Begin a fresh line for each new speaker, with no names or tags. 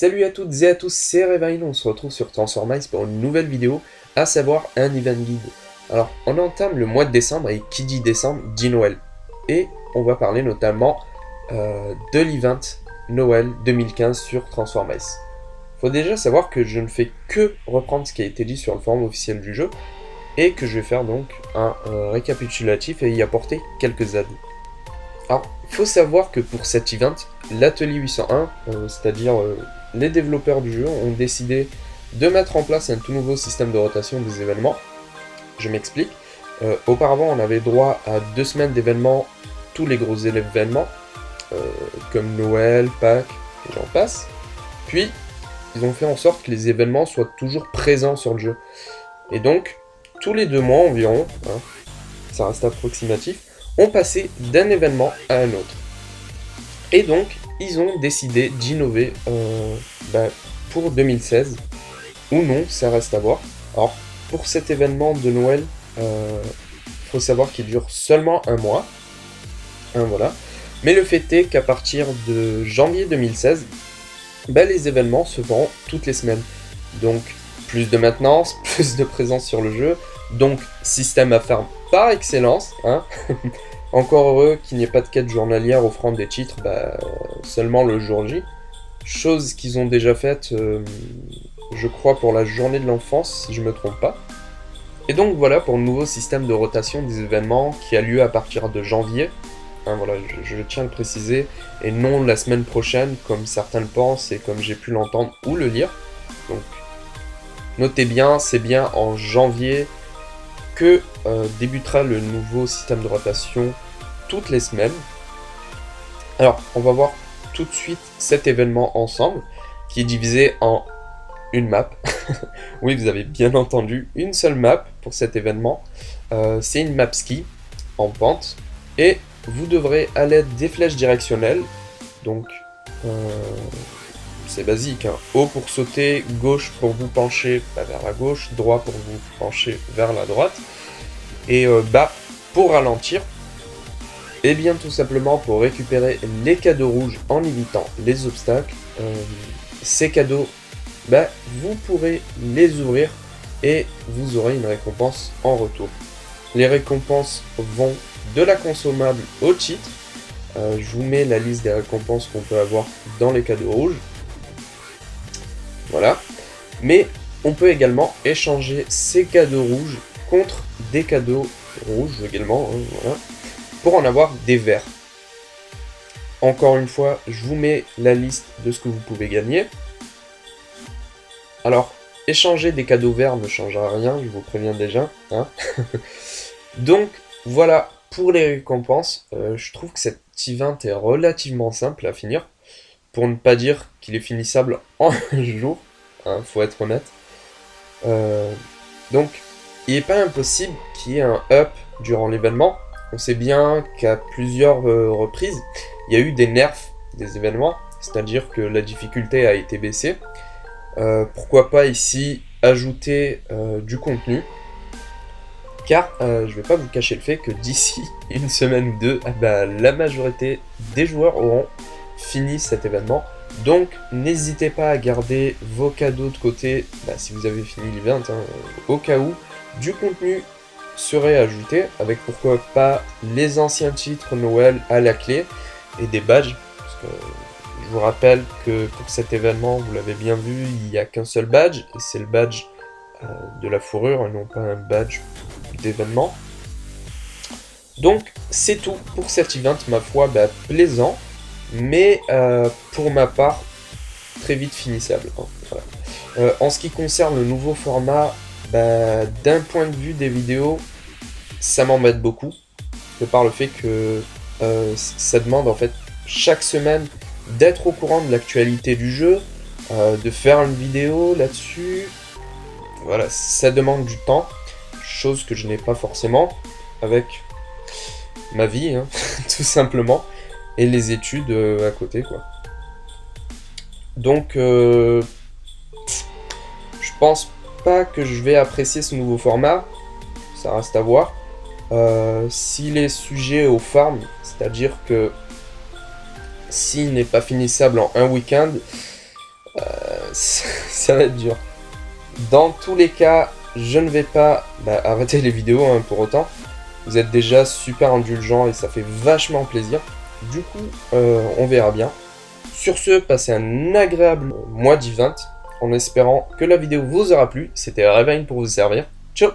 Salut à toutes et à tous, c'est Revain, on se retrouve sur Transformice pour une nouvelle vidéo, à savoir un event guide. Alors, on entame le mois de décembre, et qui dit décembre, dit Noël. Et on va parler notamment de l'event Noël 2015 sur Transformice. Faut déjà savoir que je ne fais que reprendre ce qui a été dit sur le forum officiel du jeu, et que je vais faire donc un récapitulatif et y apporter quelques aides. Alors, il faut savoir que pour cet event, l'atelier 801, c'est-à-dire les développeurs du jeu, ont décidé de mettre en place un tout nouveau système de rotation des événements. Je m'explique. Auparavant, on avait droit à 2 semaines d'événements, tous les gros événements, comme Noël, Pâques, et j'en passe. Puis, ils ont fait en sorte que les événements soient toujours présents sur le jeu. Et donc, tous les 2 mois environ, hein, ça reste approximatif, on passait d'un événement à un autre. Et donc, ils ont décidé d'innover pour 2016, ou non, ça reste à voir. Alors, pour cet événement de Noël, faut savoir qu'il dure seulement un mois, voilà. Mais le fait est qu'à partir de janvier 2016, les événements se feront toutes les semaines. Donc, plus de maintenance, plus de présence sur le jeu, donc système à farm par excellence, hein. Encore heureux qu'il n'y ait pas de quête journalière offrant des titres seulement le jour J. Chose qu'ils ont déjà faite, je crois, pour la journée de l'enfance, si je me trompe pas. Et donc voilà pour le nouveau système de rotation des événements qui a lieu à partir de janvier. Hein, voilà, je tiens à le préciser, et non la semaine prochaine, comme certains le pensent et comme j'ai pu l'entendre ou le lire. Donc, notez bien, c'est bien en janvier que débutera le nouveau système de rotation toutes les semaines. Alors, on va voir tout de suite cet événement ensemble, qui est divisé en une map. Oui, vous avez bien entendu, une seule map pour cet événement. C'est une map ski en pente, et vous devrez à l'aide des flèches directionnelles, donc c'est basique, hein. Haut pour sauter, gauche pour vous pencher vers la gauche, droit pour vous pencher vers la droite, et bas pour ralentir, et bien tout simplement pour récupérer les cadeaux rouges en évitant les obstacles. Ces cadeaux, vous pourrez les ouvrir et vous aurez une récompense en retour. Les récompenses vont de la consommable au titre. Je vous mets la liste des récompenses qu'on peut avoir dans les cadeaux rouges. Voilà. Mais on peut également échanger ces cadeaux rouges contre des cadeaux rouges également, hein, voilà, pour en avoir des verts. Encore une fois, je vous mets la liste de ce que vous pouvez gagner. Alors, échanger des cadeaux verts ne changera rien, je vous préviens déjà, hein. Donc, voilà pour les récompenses. Je trouve que cet event est relativement simple à finir, pour ne pas dire qu'il est finissable en un jour, hein, faut être honnête. Donc, il n'est pas impossible qu'il y ait un up durant l'événement. On sait bien qu'à plusieurs reprises, il y a eu des nerfs des événements, c'est-à-dire que la difficulté a été baissée. Pourquoi pas ici ajouter du contenu, car je vais pas vous cacher le fait que d'ici une semaine ou deux, la majorité des joueurs auront fini cet événement. Donc n'hésitez pas à garder vos cadeaux de côté si vous avez fini l'event, hein, au cas où du contenu serait ajouté, avec pourquoi pas les anciens titres Noël à la clé et des badges, parce que je vous rappelle que pour cet événement, vous l'avez bien vu, il n'y a qu'un seul badge, et c'est le badge de la fourrure, et non pas un badge d'événement. Donc c'est tout pour cet event, ma foi, plaisant, mais pour ma part, très vite finissable, hein, voilà. En ce qui concerne le nouveau format, d'un point de vue des vidéos, ça m'embête beaucoup, de par le fait que ça demande en fait chaque semaine d'être au courant de l'actualité du jeu, de faire une vidéo là-dessus. Voilà, ça demande du temps, chose que je n'ai pas forcément avec ma vie, hein, tout simplement, et les études à côté, quoi. Donc, je pense pas que je vais apprécier ce nouveau format, ça reste à voir. S'il est sujet au farm, c'est-à-dire que s'il n'est pas finissable en un week-end, ça va être dur. Dans tous les cas, je ne vais pas arrêter les vidéos hein, pour autant. Vous êtes déjà super indulgents et ça fait vachement plaisir. Du coup, on verra bien. Sur ce, passez un agréable mois d'Event en espérant que la vidéo vous aura plu. C'était Revain pour vous servir. Ciao!